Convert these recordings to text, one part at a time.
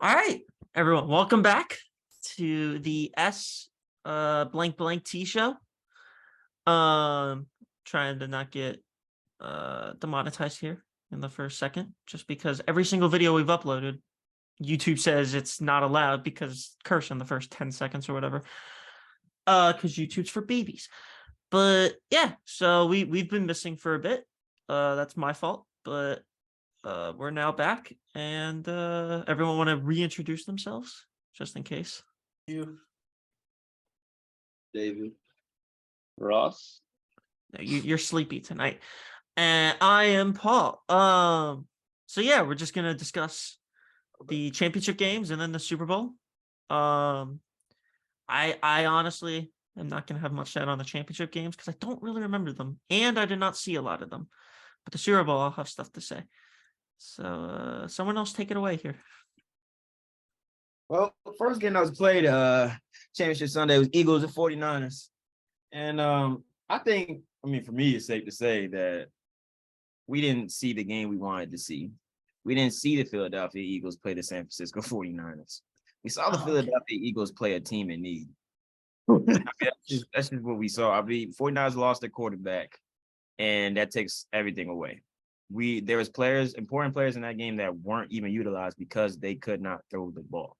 All right, everyone, welcome back to the blank blank T show. Trying to not get demonetized here in the first second, just because every single video we've uploaded, YouTube says it's not allowed because curse in the first 10 seconds or whatever. Because YouTube's for babies. But yeah, so we've been missing for a bit. That's my fault, but we're now back, and everyone want to reintroduce themselves just in case. You, David, Ross. No, you're sleepy tonight, and I am Paul. So yeah, we're just gonna discuss the championship games and then the Super Bowl. I honestly am not gonna have much said on the championship games because I don't really remember them, and I did not see a lot of them. But the Super Bowl, I'll have stuff to say. So someone else take it away here. Well, the first game that was played championship Sunday was Eagles and 49ers. And for me, it's safe to say that we didn't see the game we wanted to see. We didn't see the Philadelphia Eagles play the San Francisco 49ers. We saw the Philadelphia Eagles play a team in need. That's just what we saw. 49ers lost their quarterback, and that takes everything away. There was important players in that game that weren't even utilized because they could not throw the ball.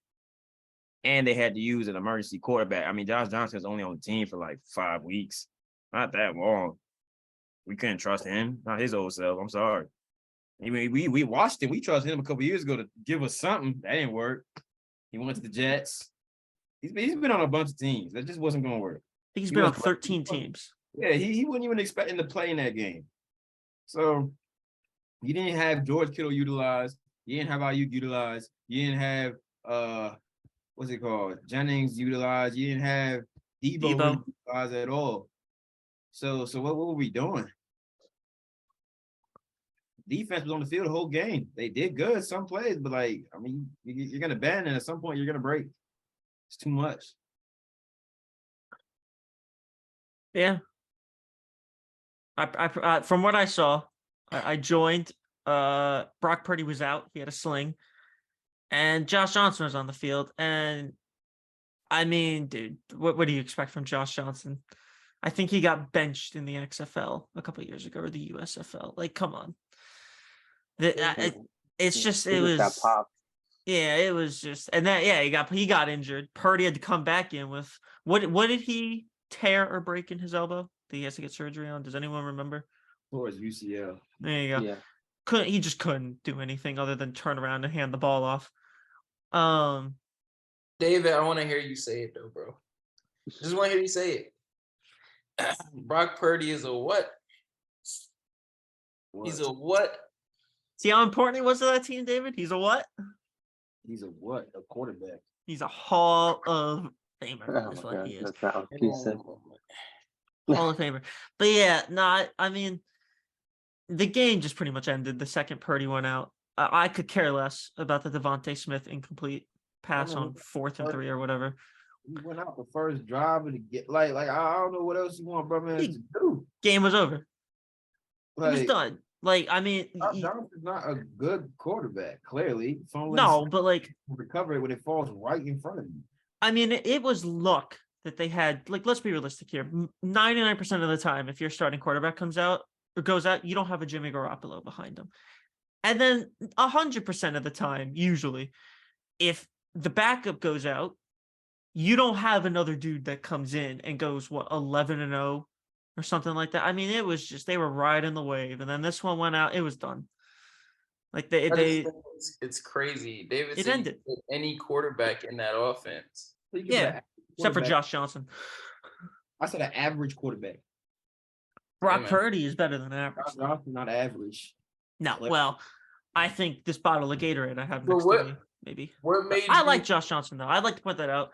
And they had to use an emergency quarterback. I mean, Josh Johnson was only on the team for like 5 weeks. Not that long. We couldn't trust him. Not his old self. I'm sorry. I mean, we watched him. We trusted him a couple years ago to give us something. That didn't work. He went to the Jets. He's been on a bunch of teams. That just wasn't going to work. He's been on 13 teams. Yeah, he wasn't even expecting to play in that game. So you didn't have George Kittle utilized. You didn't have Ayuk utilized. You didn't have Jennings utilized. You didn't have Debo utilized at all. So what were we doing? Defense was on the field the whole game. They did good some plays, but you're gonna bend, and at some point you're gonna break. It's too much. Yeah. I from what I saw, I joined. Brock Purdy was out. He had a sling. And Josh Johnson was on the field. And I mean, dude, what do you expect from Josh Johnson? I think he got benched in the XFL a couple of years ago, or the USFL. Like, come on. It was popped. Yeah, it was just, and that, yeah, he got injured. Purdy had to come back in with what did he tear or break in his elbow that he has to get surgery on? Does anyone remember? Towards UCL. There you go. Yeah. He just couldn't do anything other than turn around and hand the ball off. David, I want to hear you say it though, bro. Just want to hear you say it. Brock Purdy is a what? He's a what? See how important he was to that team, David? He's a what? He's a what? A quarterback. He's a Hall of Famer. Is what he is. Hall of Famer. But yeah, no, I mean, the game just pretty much ended the second Purdy went out. I could care less about the Devontae Smith incomplete pass on 4th and 3 or whatever. He went out the first drive to get like I don't know what else you want, bro, man, to do. Game was over. It was done. Like, I mean, Johnson's not a good quarterback, clearly. No, but recover it when it falls right in front of you. I mean, it was luck that they had. Like, let's be realistic here. 99% of the time, if your starting quarterback comes out or goes out, you don't have a Jimmy Garoppolo behind him. And then 100% of the time, usually, if the backup goes out, you don't have another dude that comes in and goes 11-0 or something like that. I mean, it was just they were riding the wave, and then this one went out. It was done. Like it's crazy. David it ended. Any quarterback in that offense. Yeah, except for Josh Johnson. I said an average quarterback. Brock Purdy is better than average. Josh Johnson, not average. No, well, I think this bottle of Gatorade I have next to me, maybe. I like Josh Johnson though. I'd like to point that out.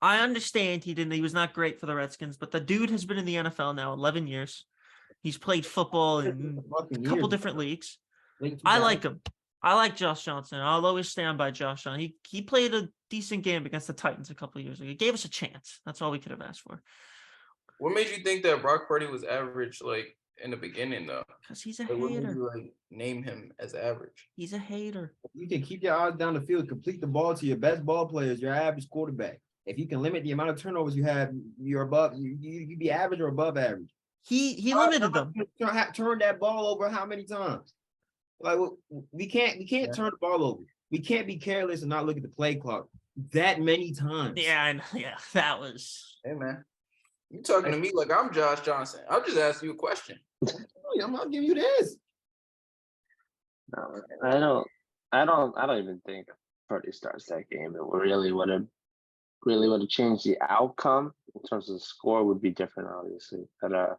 I understand he was not great for the Redskins, but the dude has been in the NFL now 11 years. He's played football in a couple different leagues. I like him. I like Josh Johnson. I'll always stand by Josh Johnson. He played a decent game against the Titans a couple of years ago. He gave us a chance. That's all we could have asked for. What made you think that Brock Purdy was average, like in the beginning though? Because he's a Like, what made hater. you like name him as average? He's a hater. You can keep your eyes down the field, complete the ball to your best ball players, your average quarterback. If you can limit the amount of turnovers you have, you're above. You be average or above average. He limited them. Turn that ball over how many times? Like we can't turn the ball over. We can't be careless and not look at the play clock that many times. Yeah, yeah, that was. Hey man, you talking to me like I'm Josh Johnson. I'll just ask you a question. I'm not giving you this. No, I don't even think Purdy starts that game. It really would have changed the outcome in terms of the score would be different, obviously. But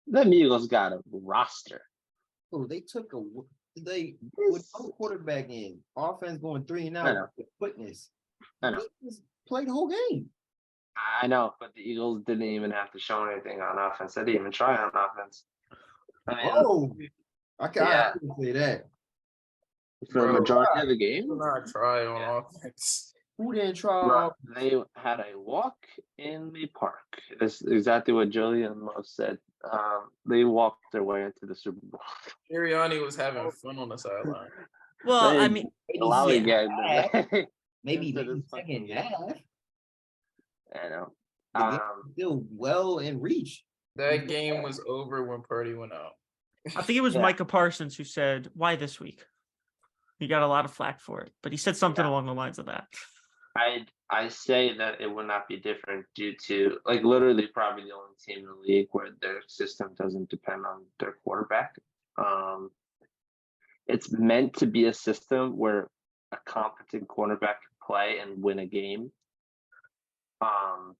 the Eagles got a roster. Oh, they took with no quarterback in offense going 3 and out. Fitness. I know. He just played the whole game. I know, but the Eagles didn't even have to show anything on offense. They didn't even try on offense. I can't say that. For the majority of the game, Do not try on offense. Who didn't try? they had a walk in the park. That's exactly what Julian Most said. They walked their way into the Super Bowl. Sirianni was having fun on the sideline. Well, I mean, Maybe second half. I know. The game still well in reach. That game was over when Purdy went out. I think it was Micah Parsons who said, "Why this week?" He got a lot of flack for it, but he said something along the lines of that. I say that it would not be different due to like literally probably the only team in the league where their system doesn't depend on their quarterback. It's meant to be a system where a competent quarterback can play and win a game. I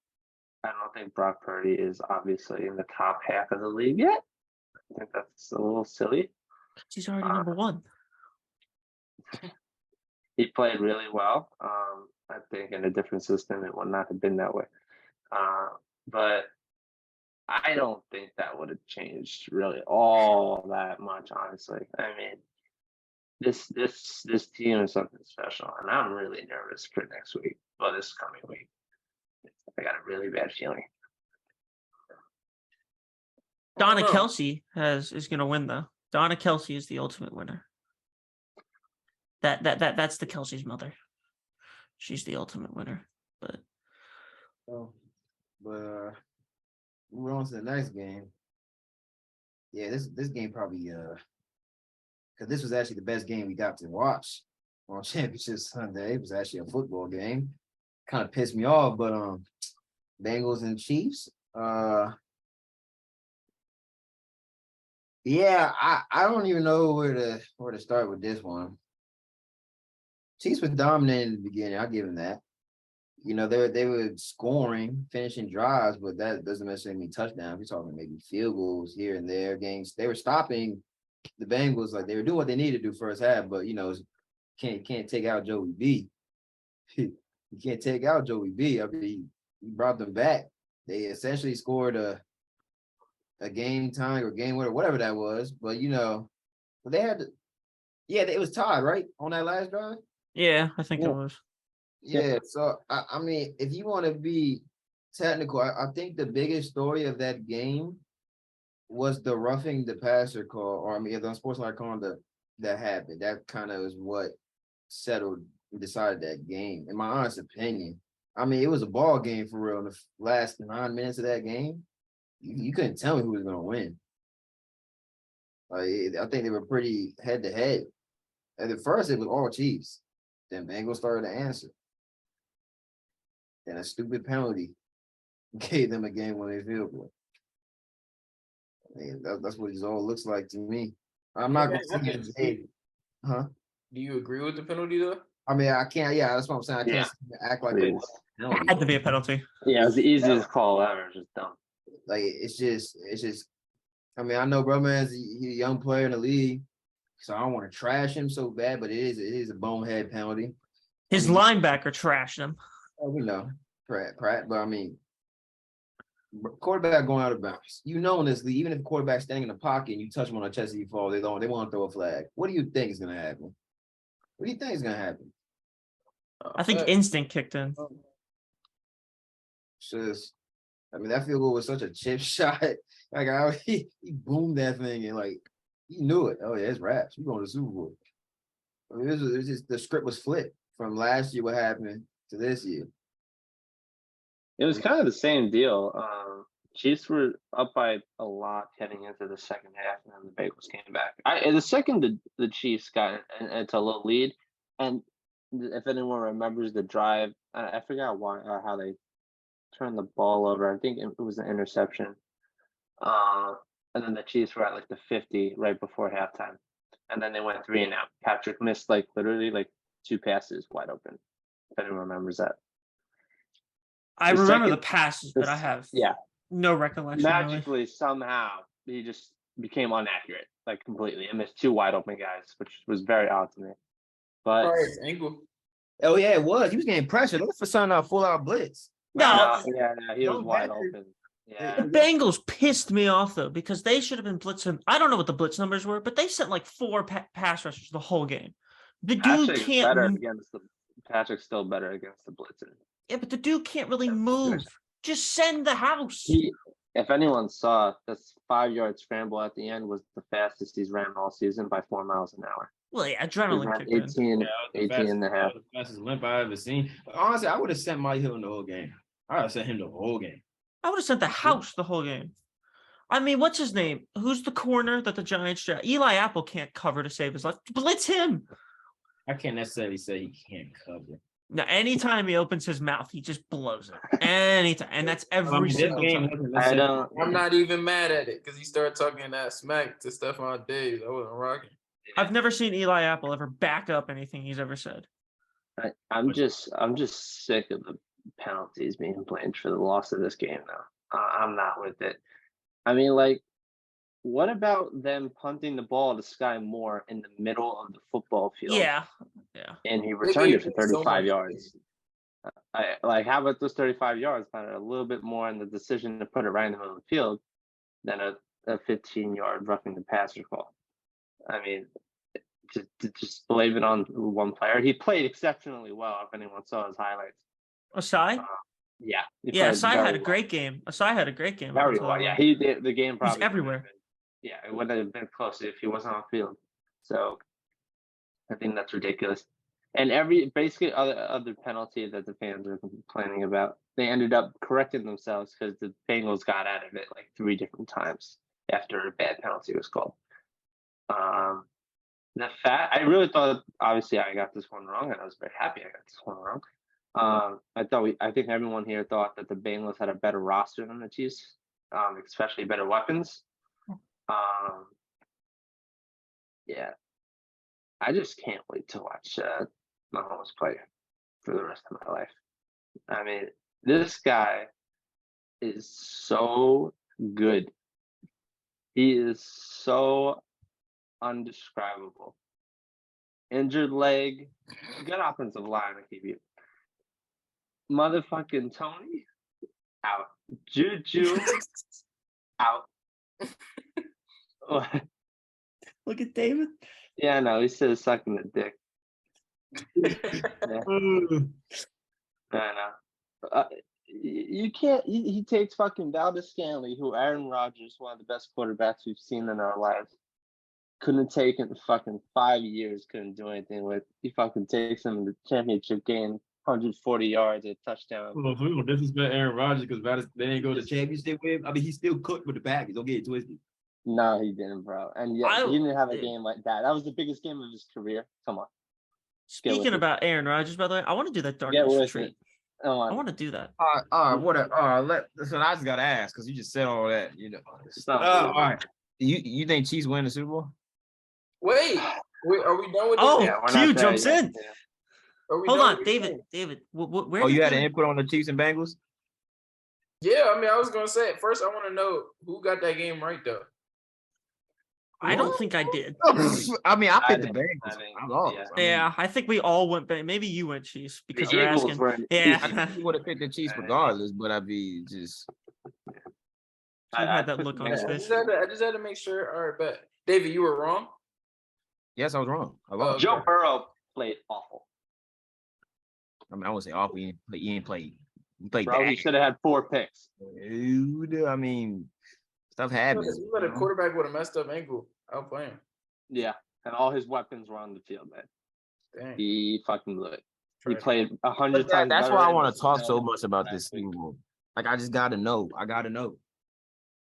don't think Brock Purdy is obviously in the top half of the league yet. I think that's a little silly. He's already number one. He played really well. I think in a different system, it would not have been that way. But I don't think that would have changed really all that much, honestly. I mean, this team is something special, and I'm really nervous for next week. Well, this coming week, I got a really bad feeling. Donna Kelsey is going to win though. Donna Kelsey is the ultimate winner. That's the Kelsey's mother. She's the ultimate winner. But we're on to the next game. Yeah, this game probably because this was actually the best game we got to watch on Championship Sunday. It was actually a football game. Kind of pissed me off, but Bengals and Chiefs. Yeah, I don't even know where to start with this one. Chiefs were dominant in the beginning. I'll give them that. You know, they were scoring, finishing drives, but that doesn't necessarily mean touchdowns. We're talking maybe field goals here and there. Games they were stopping the Bengals, like they were doing what they needed to do first half, but you know, can't take out Joey B. You can't take out Joey B. I mean, he brought them back. They essentially scored a game time or game winner, whatever that was. But you know, they had to. Yeah, it was tied right on that last drive. yeah, I think it was. Yeah, so I mean, if you want to be technical, I think the biggest story of that game was the roughing the passer call, or I mean, the unsportsmanlike conduct that happened. That kind of is what settled and decided that game, in my honest opinion. I mean, it was a ball game for real. In the last 9 minutes of that game, you couldn't tell me who was going to win. I think they were pretty head to head. At first, it was all Chiefs. Then Bengals started to answer. And a stupid penalty gave them a game-winning field goal. I mean, that's what it all looks like to me. I'm not going to say, huh? Do you agree with the penalty though? I mean, I can't. Yeah, that's what I'm saying. I can't act like it was a penalty. Had to be a penalty. Yeah, it was the easiest call ever. Just dumb. Like it's just. I mean, I know bro, man's he's a young player in the league, so I don't want to trash him so bad, but it is a bonehead penalty. His linebacker trashed him. Oh, we know, Pratt. But I mean, quarterback going out of bounds. You know, in this league, even if a quarterback's standing in the pocket and you touch him on the chest and you fall, they want to throw a flag. What do you think is going to happen? What do you think is going to happen? I think instinct kicked in. Just, I mean, that field goal was such a chip shot. he boomed that thing and like he knew it. Oh yeah, it's raps. We're going to the Super Bowl. I mean, it was just the script was flipped from last year. What happened to this year? It was kind of the same deal. Chiefs were up by a lot heading into the second half, and then the Bengals came back. The second the Chiefs got into a little lead, and if anyone remembers the drive, I forgot why how they turned the ball over. I think it was an interception. And then the Chiefs were at like the 50 right before halftime, and then they went 3 and out. Patrick missed like literally like 2 passes wide open. If anyone remembers that. I The remember second- the passes, but I have Yeah. no recollection. Really. Magically, somehow, he just became inaccurate, like completely, and missed 2 wide open guys, which was very odd to me. But All right, angle. Oh yeah, it was. He was getting pressure. Look for something a full out blitz. No, he was Don't wide matter. open. the Yeah, Bengals pissed me off though because they should have been blitzing. I don't know what the blitz numbers were, but they sent like 4 pass rushers the whole game. The dude Patrick's can't. better against the. Patrick's still better against the blitzing. Yeah, but the dude can't really Yeah, move. Just send the house. If anyone saw this 5-yard scramble at the end was the fastest he's ran all season by 4 miles an hour. Well, yeah, He adrenaline ran kicked in. 18, 18 and a half. The fastest limp I ever seen. But honestly, I would have sent Mike Hill in the whole game. I would have sent him the whole game. I would have sent the house the whole game. I mean, what's his name? Who's the corner that the Giants draft? Eli Apple can't cover to save his life. Blitz him. I can't necessarily say he can't cover. Now, anytime he opens his mouth, he just blows it. Anytime, and that's every This single game time. wasn't I necessarily- don't. I'm not even mad at it because he started talking that smack to Stephon Diggs. I wasn't rocking. I've never seen Eli Apple ever back up anything he's ever said. I'm just sick of the penalties being blamed for the loss of this game now. I'm not with it. I mean, like, what about them punting the ball to Sky Moore in the middle of the football field? Yeah. And he returned it for gave him so 35 much yards. How about those 35 yards matter a little bit more in the decision to put it right in the middle of the field than a 15-yard roughing the passer call? I mean, just blame it on one player. He played exceptionally well. If anyone saw his highlights, Asai? yeah, he Yeah, played Asai very had a well. great game. Asai had a great game. Very until, well. Yeah, he did. The game probably wouldn't have everywhere. been- Yeah, it wouldn't have been close if he wasn't on field. So I think that's ridiculous. And basically other penalty that the fans are complaining about, they ended up correcting themselves because the Bengals got out of it like 3 different times after a bad penalty was called. I really thought, obviously I got this one wrong, and I was very happy I got this one wrong. I think everyone here thought that the Bengals had a better roster than the Chiefs, especially better weapons. Yeah, I just can't wait to watch Mahomes play for the rest of my life. I mean, this guy is so good. He is so undescribable. Injured leg, good offensive line to keep you. Motherfucking Tony out. Juju out. Look at David. Yeah, no, he said sucking the dick. Yeah, I know. You can't. He takes fucking Valdez Scanley, who Aaron Rodgers, one of the best quarterbacks we've seen in our lives, couldn't take in fucking 5 years. Couldn't do anything with. He fucking takes him in the championship game, 140 yards, a touchdown. Well, we gonna disrespect Aaron Rodgers because they didn't go to the championship with him. I mean, he still cooked with the Packers. Don't get it twisted. No, he didn't, bro. And yet he didn't have a game like that. That was the biggest game of his career. Come on. Speaking about Aaron Rodgers, by the way, I want to do that Get darkness with retreat. it. Come I on. want to do that. All right, whatever. All right, so I just gotta ask because you just said all that, you know. Stop. All right, you think Chiefs win the Super Bowl? Wait, are we done with Oh, this? Yeah, we're Q not there jumps yet. in. Yeah. Are we Hold done on, with David. this? David, where? Oh, did you had the- an input on the Chiefs and Bengals? Yeah, I mean, I was gonna say it first. I want to know who got that game right though. I don't think I did. I mean, I picked the I Bengals. think, I lost. yeah. I mean, Yeah, I think we all went back. Maybe you went Chiefs The because you're Eagles asking. were. Yeah. I think would have picked the Chiefs regardless, but I'd be just. He had that put look the on his I face. just had to make sure. All right, but David, you were wrong. Yes, I was wrong. I lost. Joe Burrow played awful. I mean, I would say awful. He ain't played. He played Bro, he bad. should have had 4 picks. Dude, I mean, Stuff happens. You let a quarterback with a messed up ankle outplay him. Yeah, and all his weapons were on the field, man. Dang. He fucking blew it. He Trash. played 100 times That's better why I in want the to talk so field much about last this week. Super Bowl. Like, I just gotta know. I gotta know.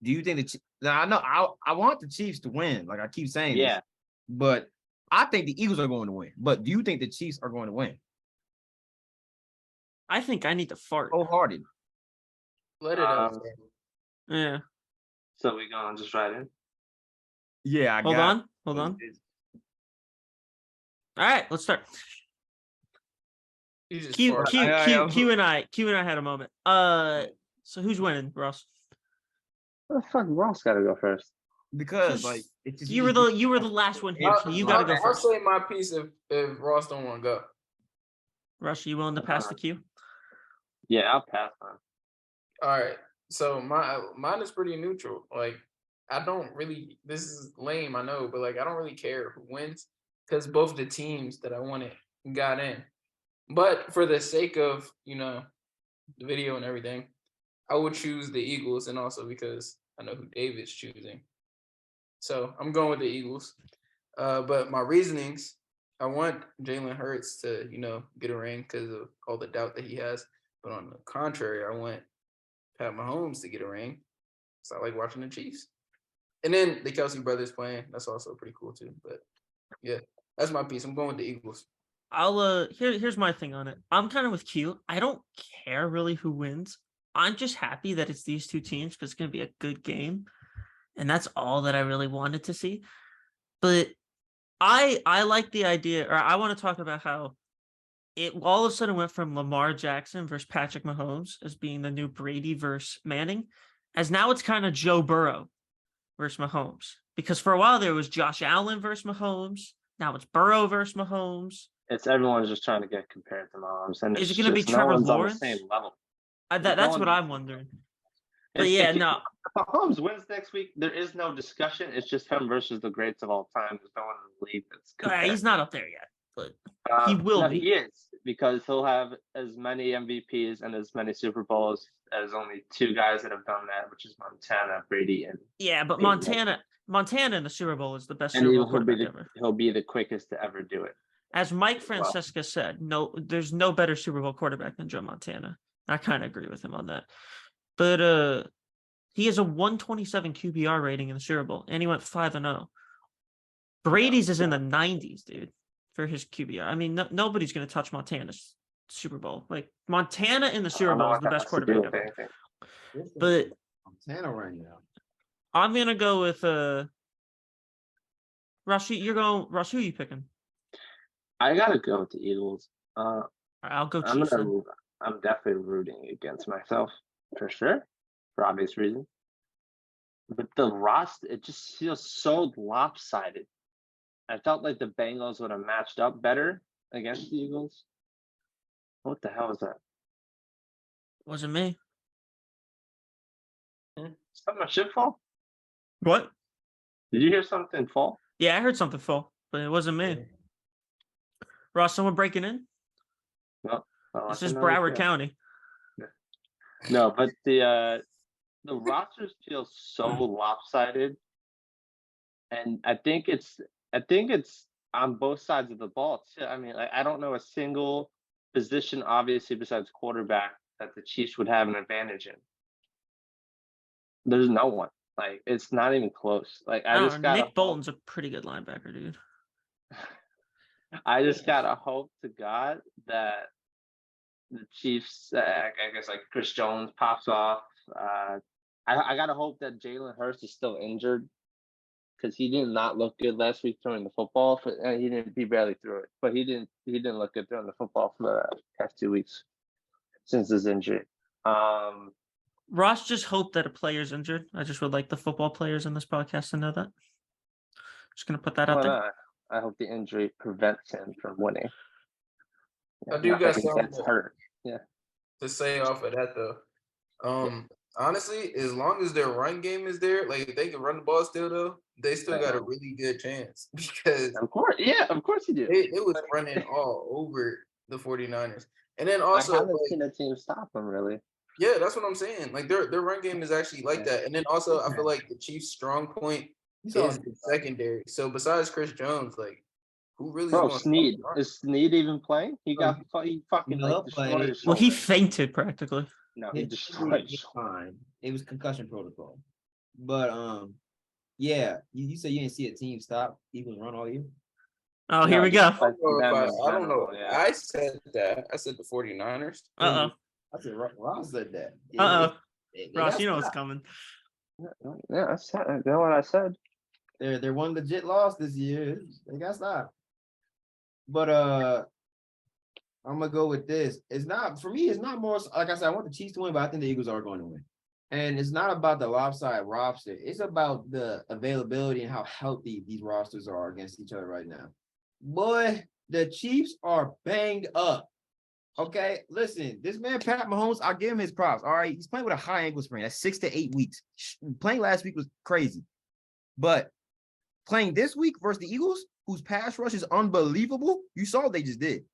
Do you think that? Now I know I want the Chiefs to win. Like I keep saying, Yeah. this, but I think the Eagles are going to win. But do you think the Chiefs are going to win? I think I need to fart. Wholehearted. Let it out. Yeah. So we going just right in? Yeah, I Hold got. on. Hold on. All right, let's start. You just Q farted. and I had a moment. So who's winning, Ross? What the fuck? Ross got to go first. Because like it's just, You were the last one here, so you got to go I'll first. say my piece if Ross don't want to go. Ross, are you willing to pass the Q? Yeah, I'll pass on. All right. So mine is pretty neutral. Like I don't really. This is lame, I know, but like I don't really care who wins because both the teams that I wanted got in. But for the sake of the video and everything, I would choose the Eagles, and also because I know who David's choosing. So I'm going with the Eagles. But my reasonings, I want Jalen Hurts to get a ring because of all the doubt that he has. But on the contrary, I want Pat Mahomes to get a ring. So I like watching the Chiefs. And then the Kelsey brothers playing. That's also pretty cool too. But yeah, that's my piece. I'm going with the Eagles. Here's my thing on it. I'm kind of with Q. I don't care really who wins. I'm just happy that it's these two teams because it's gonna be a good game. And that's all that I really wanted to see. But I like the idea, or I want to talk about how it all of a sudden went from Lamar Jackson versus Patrick Mahomes as being the new Brady versus Manning, as now it's kind of Joe Burrow versus Mahomes. Because for a while there was Josh Allen versus Mahomes. Now it's Burrow versus Mahomes. It's everyone's just trying to get compared to Mahomes, and Is it's it going to be just no Trevor one's Lawrence? on the same level. That's what I'm wondering. But If no. Mahomes wins next week, there is no discussion. It's just him versus the greats of all time. There's no one in the league that's compared. He's not up there yet, but he will be. He is, because he'll have as many MVPs and as many Super Bowls as only two guys that have done that, which is Montana, Brady, and but Montana in the Super Bowl is the best and Super Bowl quarterback ever. He'll be the quickest to ever do it. As Mike Francesca said, no, there's no better Super Bowl quarterback than Joe Montana. I kind of agree with him on that. But he has a 127 QBR rating in the Super Bowl, and he went 5-0. Brady's is in the 90s, dude, for his QBR. I mean, nobody's going to touch Montana's Super Bowl. Like, Montana in the Super Bowl is the best quarterback ever. But Montana right now. I'm going to go with Rush. Rush, who are you picking? I got to go with the Eagles. I'll go Chiefs. I'm definitely rooting against myself, for sure, for obvious reasons. But the roster, it just feels so lopsided. I felt like the Bengals would have matched up better against the Eagles. What the hell is that? Wasn't me. Something shit fall? What? Did you hear something fall? Yeah, I heard something fall, but it wasn't me. Ross, someone breaking in? No. This is Broward County. No, but the rosters feel so lopsided, and I think it's on both sides of the ball too. I mean, I don't know a single position, obviously, besides quarterback, that the Chiefs would have an advantage in. There's no one. Like, it's not even close. Like, Nick Bolton's a pretty good linebacker, dude. I just gotta hope to God that the Chiefs, I guess, like Chris Jones pops off. I gotta hope that Jalen Hurts is still injured, because he did not look good last week throwing the football. He barely threw it, but he didn't look good throwing the football for the past 2 weeks since his injury. Ross just hoped that a player's injured. I just would like the football players in this podcast to know that. Just gonna put that out there. I hope the injury prevents him from winning. I do got something hurt. to say off of that though. Honestly, as long as their run game is there, like if they can run the ball still though, they still got a really good chance, because of course you do. It was running all over the 49ers. And then also, I haven't seen a team stop them really. Yeah, that's what I'm saying. Like their run game is actually like that. And then also I feel like the Chiefs' strong point is the secondary. So besides Chris Jones, like who really is Bro, going to Snead. Is Snead even playing? He fucking No, like he'll destroyed play. his Well, shoulder. he fainted practically. No, he It's destroyed his shoulder. fine. It was concussion protocol. But yeah, you said you didn't see a team stop Eagles run all year. Oh, here No, we just go. like them in I don't know. general, yeah. I said that. I said the 49ers. Uh I said Ross said that. oh. Uh oh. They Ross, got you know what's stopped. coming. Yeah, that's what I said. They're one legit loss this year. They got stopped. But I'm gonna go with this. It's not for me. It's not more like I said. I want the Chiefs to win, but I think the Eagles are going to win. And it's not about the lopsided roster. It's about the availability and how healthy these rosters are against each other right now. Boy, the Chiefs are banged up. Okay, listen, this man Pat Mahomes, I'll give him his props. All right, he's playing with a high ankle sprain. That's 6 to 8 weeks. Playing last week was crazy, but playing this week versus the Eagles, whose pass rush is unbelievable. You saw what they just did.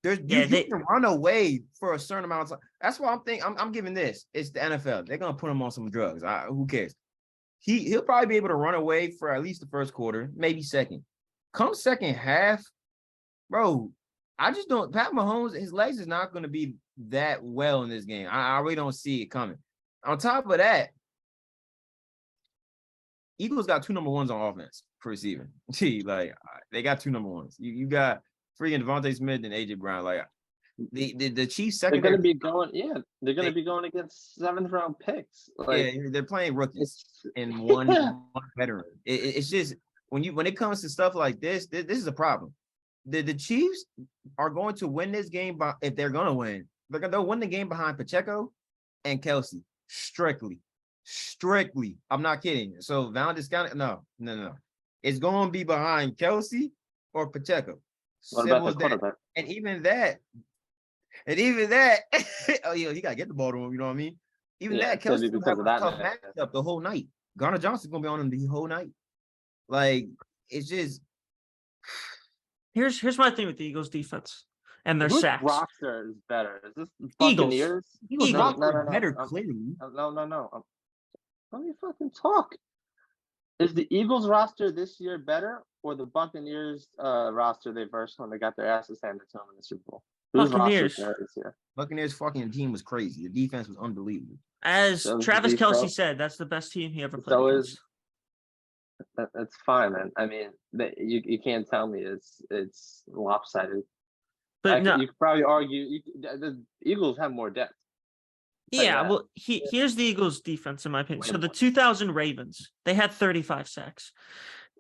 You can run away for a certain amount of time. That's why I'm giving this. It's the NFL. They're gonna put him on some drugs. Who cares? He'll probably be able to run away for at least the first quarter, maybe second. Come second half, bro. I just don't. Pat Mahomes, his legs is not going to be that well in this game. I really don't see it coming. On top of that, Eagles got 2 number ones on offense for receiving. Gee, like they got 2 number ones. You got freaking Devontae Smith and AJ Brown. Like the Chiefs secondary. They're going to be going against 7th round picks. Like, yeah, they're playing rookies and one veteran. It's just when it comes to stuff like this is a problem. The Chiefs are going to win this game if they're going to win. They'll win the game behind Pacheco and Kelsey. Strictly. I'm not kidding. So Valentin no. It's going to be behind Kelsey or Pacheco. What about the quarterback? And even that, oh yeah, he got to get the ball to him. You know what I mean? Even that, Kelsey will have a tough matchup the whole night. Garner Johnson's going to be on him the whole night. Like, it's just. Here's my thing with the Eagles defense and their sacks. Roster is better. Is this Buccaneers? Eagles roster better, clearly. No. Let me fucking talk. Is the Eagles roster this year better or the Buccaneers roster they versed when they got their asses handed to them in the Super Bowl? Whose Buccaneers. roster is this year? Buccaneers fucking team was crazy. The defense was unbelievable. As Travis Kelce said, that's the best team he ever played against. That's fine, man. I mean, you can't tell me it's lopsided. But no, you could probably argue the Eagles have more depth. Yeah, well, here's the Eagles' defense, in my opinion. So the 2000 Ravens, they had 35 sacks.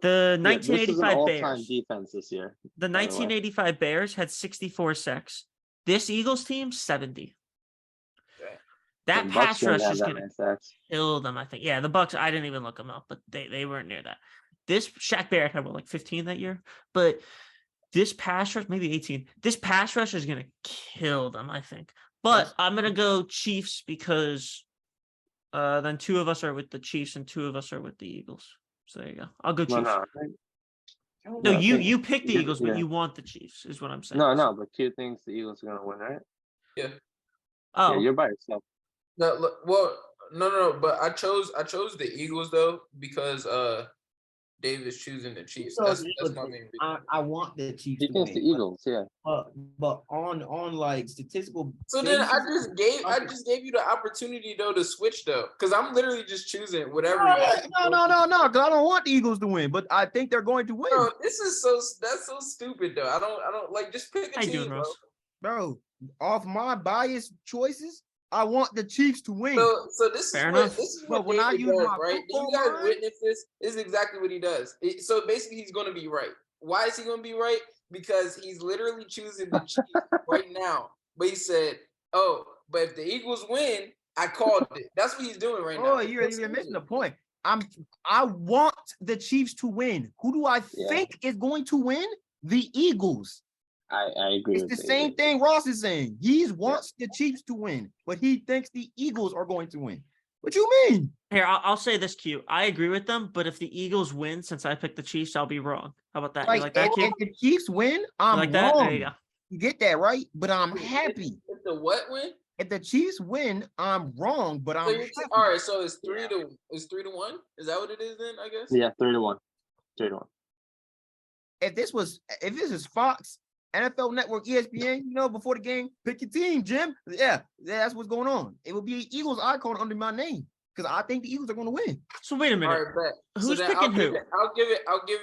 The 1985 Bears defense this year. The 1985 Bears had 64 sacks. This Eagles team, 70. That pass rush is going to kill them, I think. Yeah, the Bucs, I didn't even look them up, but they weren't near that. This Shaq Barrett had, like 15 that year? But this pass rush, maybe 18. This pass rush is going to kill them, I think. But I'm going to go Chiefs because then 2 of us are with the Chiefs and 2 of us are with the Eagles. So there you go. I'll go Chiefs. No, you pick the Eagles, but you want the Chiefs, is what I'm saying. No, but 2 things the Eagles are going to win, right? Yeah. Oh. Yeah, you're by yourself. No, well, no, but I chose the Eagles though because Dave is choosing the Chiefs. That's my main reason. I want the Chiefs to win. The Eagles, yeah. But on like statistical. So then I just gave you the opportunity though to switch though, because I'm literally just choosing whatever. No, because I don't want the Eagles to win, but I think they're going to win. Bro, that's so stupid though. I don't like just pick a team, bro. Off my biased choices, I want the Chiefs to win. So this is what David does, right? Do you guys witness this? This is exactly what he does. So basically, he's going to be right. Why is he going to be right? Because he's literally choosing the Chiefs right now. But he said, "Oh, but if the Eagles win, I called it." That's what he's doing right now. Oh, you're missing the point. I want the Chiefs to win. Who do I think is going to win? The Eagles. I agree. It's the same thing Ross is saying. He wants the Chiefs to win, but he thinks the Eagles are going to win. What you mean? Here, I'll say this, Q. I agree with them, but if the Eagles win, since I picked the Chiefs, I'll be wrong. How about that? You like that, Q? If the Chiefs win, I'm like wrong. That? There you go. You get that, right? But I'm happy. If the what win? if the Chiefs win, I'm wrong, but So I'm you're happy. all right. So it's 3-1. Is that what it is then? I guess. Yeah, 3-1. 3-1. If this is Fox, NFL Network, ESPN, before the game, pick your team, Jim. Yeah, that's what's going on. It will be Eagles icon under my name because I think the Eagles are going to win. So wait a All minute. right, bet. Who's then picking who? I'll give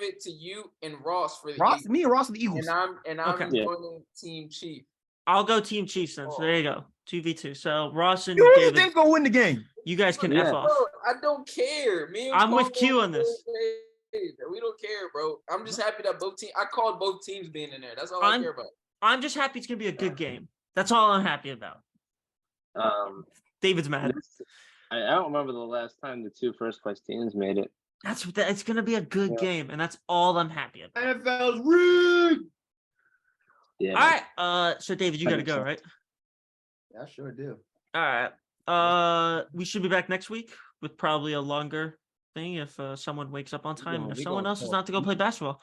it to you and Ross for the Ross, Eagles. me and Ross are the Eagles. And I'm Okay. joining Team Chief. I'll go Team Chiefs then. So there you go. 2v2. So Ross and Who do you David, think's going to win the game? you guys can Yeah. F off. Bro, I don't care. Me and I'm with Paul Q on this. We don't care, bro. I'm just happy that both teams. I called both teams being in there. That's all I care about. I'm just happy it's gonna be a good game. That's all I'm happy about. David's mad. I don't remember the last time the 2 first-place teams made it. It's gonna be a good game, and that's all I'm happy about. NFL's rigged. Yeah. All right. So David, you gotta go, right? I sure do. All right. We should be back next week with probably a longer thing if someone wakes up on time and if someone else is not to go play basketball.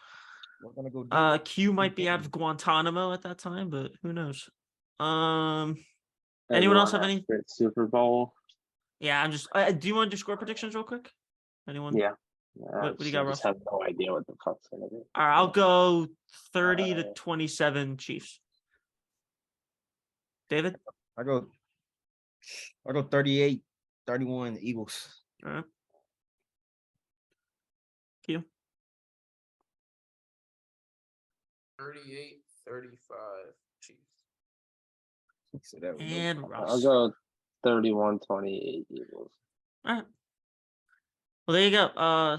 We're gonna go Q might be out of Guantanamo at that time, but who knows? Anyone else have any? Super Bowl? Yeah, I'm just. Do you want to do score predictions real quick? Anyone? Yeah. What do you got, I just Russ? have no idea what the fuck's gonna be. All right, I'll go 30-27 Chiefs. David? I go 38-31 Eagles. All right. Q? 38-35 Chiefs. And I'll Russ. go 31-28 Eagles. All right. Well, there you go.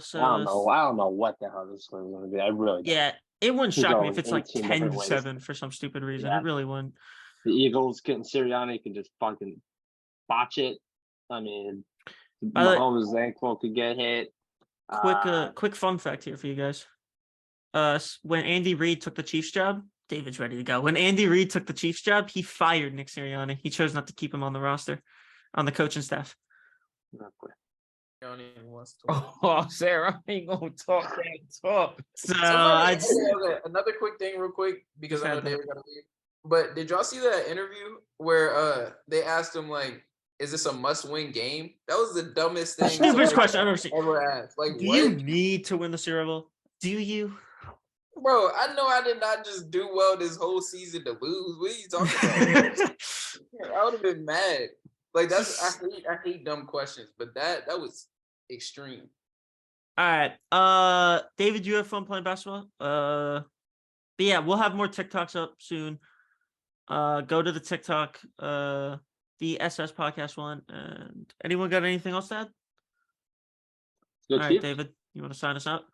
So I don't know what the hell this is going to be. I really don't. yeah, it wouldn't Could shock go me if it's like 18 different ways. 10-7 for some stupid reason. Yeah. It really wouldn't. The Eagles getting Sirianni can just fucking botch it. I mean, Mahomes' ankle could get hit. Quick fun fact here for you guys. When Andy Reid took the Chiefs job, David's ready to go. When Andy Reid took the Chiefs job, he fired Nick Sirianni. He chose not to keep him on the roster, on the coaching staff. Oh, Sarah, I ain't gonna talk that talk. So another quick thing, real quick, because I know Had they were gonna leave. But did y'all see that interview where they asked him like, "Is this a must-win game?" That was the dumbest thing. Stupidest question I've ever seen. Ever asked. Like, do what? you need to win the Super Bowl? Do you? Bro, I know I did not just do well this whole season to lose. What are you talking about? I would have been mad. Like I hate dumb questions, but that was extreme. All right. David, you have fun playing basketball? But yeah, we'll have more TikToks up soon. Go to the TikTok, the SS podcast one. And anyone got anything else to add? All right, David, you want to sign us out?